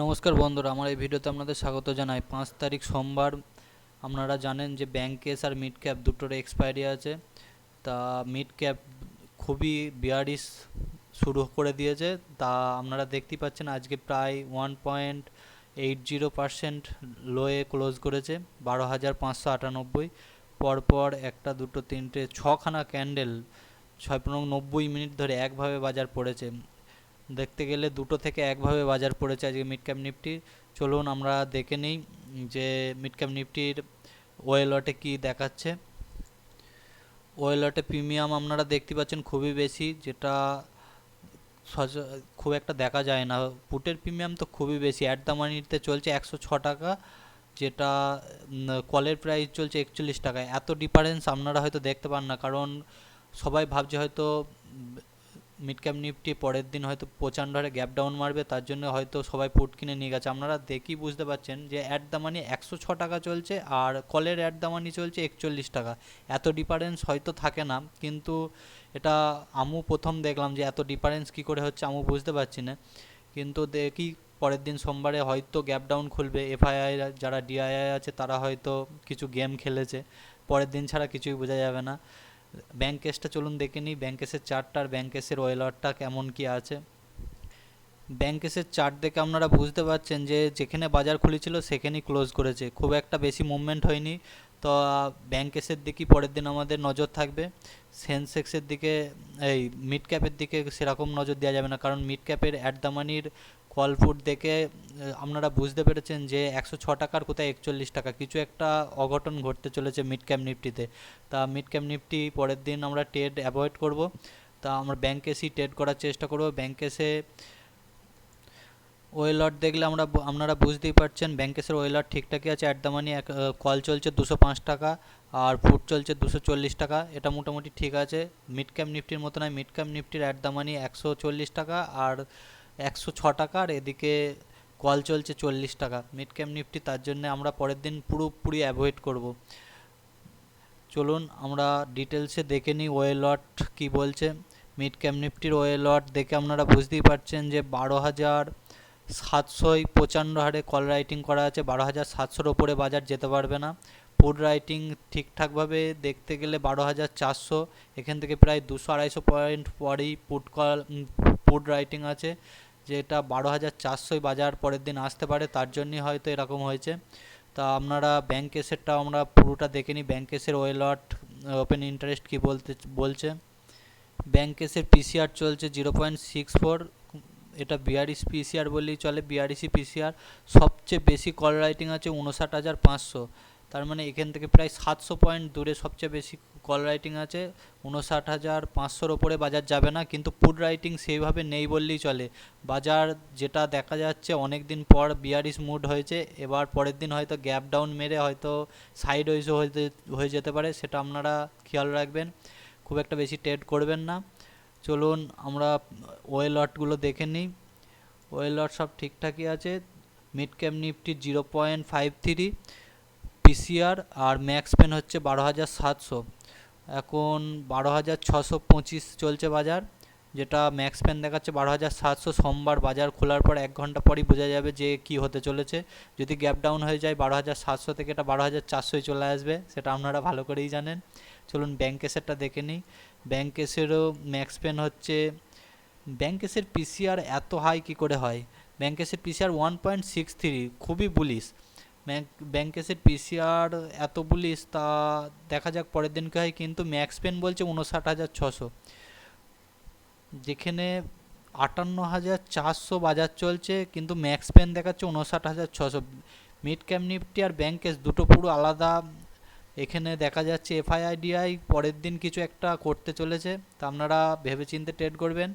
নমস্কার বন্ধুরা, আমার এই ভিডিওতে আপনাদের স্বাগত জানাই। 5 তারিখ সোমবার। আপনারা জানেন যে ব্যাংক কেস আর মিড ক্যাপ দুটোর এক্সপায়ারি আছে। তা মিড ক্যাপ খুবই বিয়ারিশ শুরু করে দিয়েছে। তা আপনারা দেখতেই পাচ্ছেন আজকে প্রায় 1.80% লোয়ে ক্লোজ করেছে, 12,598। পরপর একটা দুটো তিনটে ছখানা ক্যান্ডেল 6-90 মিনিট ধরে একভাবে বাজার পড়েছে। দেখতে গেলে দুটো থেকে একভাবে বাজার পড়েছে আজকে মিড ক্যাপ নিফটি। চলুন আমরা দেখে নিই যে মিড ক্যাপ নিফটির ওয়েলটে কি দেখাচ্ছে। ওয়েলটে প্রিমিয়াম আপনারা দেখতে পাচ্ছেন খুবই বেশি, যেটা খুব একটা দেখা যায় না। পুটের প্রিমিয়াম তো খুবই বেশি, অ্যাট দ্য মানিতে চলছে 106 টাকা, যেটা কলের প্রাইস চলছে 41 টাকা। এত ডিফারেন্স আপনারা হয়তো দেখতে পান না, কারণ সবাই ভাবছে হয়তো মিড ক্যাপ নিফটি পরের দিন হয়তো প্রচণ্ড হারে গ্যাপ ডাউন মারবে, তার জন্য হয়তো সবাই পুট কিনে নিয়ে গেছে। আপনারা দেখি বুঝতে পারছেন যে অ্যাট দ্য মানি 106 টাকা চলছে আর কলের অ্যাট দ্য মানি চলছে 41 টাকা। এত ডিফারেন্স হয়তো থাকে না, কিন্তু এটা আমু প্রথম দেখলাম যে এত ডিফারেন্স কী করে হচ্ছে, আমু বুঝতে পারছি না। কিন্তু দেখি পরের দিন সোমবারে হয়তো গ্যাপ ডাউন খুলবে। এফআইআই যারা ডিআইআই আছে তারা হয়তো কিছু গেম খেলেছে, পরের দিন ছাড়া কিছুই বোঝা যাবে না। ব্যাংক কেসটা চলুন দেখে নিই, ব্যাংক কেসের চার্টটা আর ব্যাংক কেসের ওয়েলারটা কেমন কি আছে। ব্যাংক কেসের চার্ট দেখে আপনারা বুঝতে পারছেন যে যেখানে বাজার খুলেছিল সেখানেই ক্লোজ করেছে, খুব একটা বেশি মুভমেন্ট হয়নি। তো ব্যাংক কেসের দিকেই পরের দিন আমাদের নজর থাকবে। সেন্সেক্সের দিকে, এই মিড ক্যাপের দিকে সেরকম নজর দেওয়া যাবে না, কারণ মিড ক্যাপের অ্যাট দ্য মানির কল ফুট দেখে আপনারা বুঝতে পেরেছেন যে 106 টাকার কোথায় 41 টাকা, কিছু একটা অঘটন ঘটতে চলেছে মিড ক্যাপ নিফটিতে। তা মিড ক্যাপ নিফটি পরের দিন আমরা ট্রেড অ্যাভয়েড করব। তা আমরা ব্যাংক কেসই ট্রেড করার চেষ্টা করব। ব্যাংক কেসে ওয়েলট দেখলে আপনারা বুঝতেই পারছেন ব্যাংকেসের ওয়েলট ঠিকঠাকই আছে। অ্যাট দ্য মানি কল চলছে 205 টাকা আর ফুট চলছে 240 টাকা, এটা মোটামুটি ঠিক আছে। মিড ক্যাপ নিফটির মতো নয়, মিড ক্যাপ নিফটির অ্যাট দ্য মানি 140 টাকা আর 106 টাকা, আর এদিকে কল চলছে 40 টাকা মিড ক্যাপ নিফটি, তার জন্য আমরা পরের দিন পুরোপুরি অ্যাভয়েড করব। চলুন আমরা ডিটেলসে দেখে নিই ওয়েলট কী বলছে। মিড ক্যাপ নিফটির ওয়েলট দেখে আপনারা বুঝতেই পারছেন যে 12,700 প্রচণ্ড হারে কল রাইটিং করা আছে, 12,700-র ওপরে বাজার যেতে পারবে না। পুট রাইটিং ঠিকঠাকভাবে দেখতে গেলে 12,400, এখান থেকে প্রায় 200-250 পয়েন্ট পরেই পুট রাইটিং আছে, যেটা 12,400 বাজার পরের দিন আসতে পারে, তার জন্যই হয়তো এরকম হয়েছে। তা আপনারা ব্যাংক কেসেরটা আমরা পুরোটা দেখে নিই। ব্যাংক কেসের ওয়েলট ওপেন ইন্টারেস্ট কী বলছে। ব্যাংক কেসের পিসিআর চলছে 0.64, এটা বিআরইস পিসিআর বললেই চলে, বিআরইসি পিসিআর। সবচেয়ে বেশি কল রাইটিং আছে 59,500, তার মানে এখান থেকে প্রায় 700 পয়েন্ট দূরে সবচেয়ে বেশি কল রাইটিং আছে। 59,500-র ওপরে বাজার যাবে না, কিন্তু পুট রাইটিং সেইভাবে নেই বললেই চলে। বাজার যেটা দেখা যাচ্ছে অনেক দিন পর বিআরইস মুড হয়েছে, এবার পরের দিন হয়তো গ্যাপ ডাউন মেরে হয়তো সাইড ওয়েজও হয়ে যেতে পারে, সেটা আপনারা খেয়াল রাখবেন, খুব একটা বেশি ট্রেড করবেন না। চলুন আমরা ওয়েলটগুলো দেখে নিই। ওয়েলট সব ঠিকঠাকই আছে। মিড ক্যাপ নিফটি 0.53 পিসিআর আর ম্যাক্স পেন হচ্ছে 12,700, এখন 12,625 চলছে বাজার, যেটা ম্যাক্স পেন দেখাচ্ছে 12,700। সোমবার বাজার খোলার পর 1 ঘন্টা পরই বোঝা যাবে যে কি হতে চলেছে। যদি গ্যাপ ডাউন হয়ে যায় 12,700 থেকে এটা 12,400 চলে আসবে, সেটা আপনারা ভালো করেই জানেন। চলুন ব্যাংক কেসেরটা দেখে নিই। ব্যাংক কেসেরও ম্যাক্স পেন হচ্ছে, ব্যাংক কেসের পিসিআর এত হাই কি করে হয়। ব্যাংক কেসের পিসিআর 1.63, খুবই বুলিশ। ব্যাংক কেসের পিসিআর এত বুলিশ, তা দেখা যাক পরের দিন কি হয়। কিন্তু ম্যাক্স পেন বলছে 59,600, যেখানে 58,400 বাজার চলছে, কিন্তু ম্যাক্স পেন দেখাচ্ছে 59,600। মিড ক্যাপ নিফটি আর ব্যাংক কেস দুটো পুরো আলাদা। এখানে দেখা যাচ্ছে এফআইআইডিআই পরের দিন কিছু একটা করতে চলেছে, তা আপনারা ভেবেচিন্তে ট্রেড করবেন।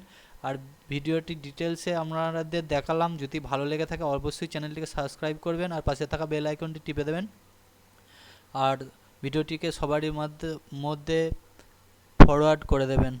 আর ভিডিওটি ডিটেলসে আপনাদের দেখালাম, যদি ভালো লেগে থাকে অবশ্যই চ্যানেলটিকে সাবস্ক্রাইব করবেন আর পাশে থাকা বেল আইকনটি টিপে দেবেন, আর ভিডিওটিকে সবারই মধ্যে ফরওয়ার্ড করে দেবেন।